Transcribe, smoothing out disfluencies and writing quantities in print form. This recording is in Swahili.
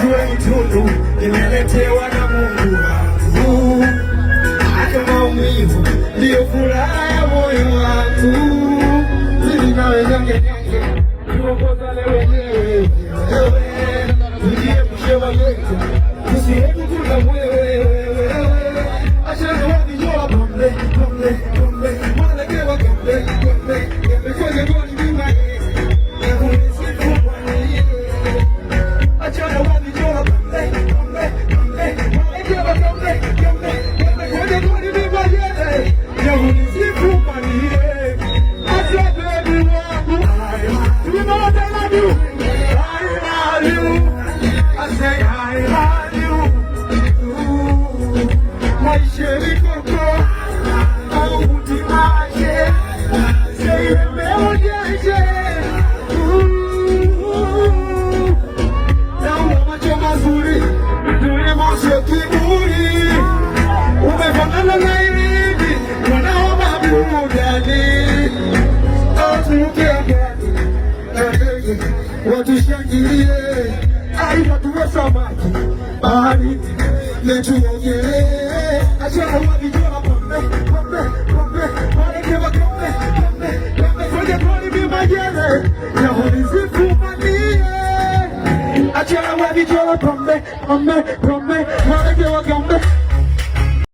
Siwe mtundu, nimeletewa na Mungu wangu. Hata maumivu ndiyo furaha ya moyo wangu. Zili nawe nyonge tuongozane wenyewe. Tujiepushe magonjwa, tusihebu kuna wewe. Achana wakijua pombe, pombe, pombe, mwanagewa pombe, pombe, pombe, kwenye goli bima. Achana wakijua pombe, pombe, pombe, mwanagewa pombe, pombe, pombe, kwenye goli bima. Nyamunisifu manie, acha baby wangu. You know what I love you. I love you. I say I love you. My chérie coco, au bout du marché, c'est le meilleur gage. Na macho mazuri, ndio macho kiburi. Umefanana na hivi, wanaomba burudani. Watushangilie, aidha tuwe samaki bahari, netuogelee. Achana wakijua pombe, pombe, pombe, walekewa pombe, pombe, pombe, kwenye goli bima jele. Nyamunisifu manie, achana wakijua pombe, pombe, pombe.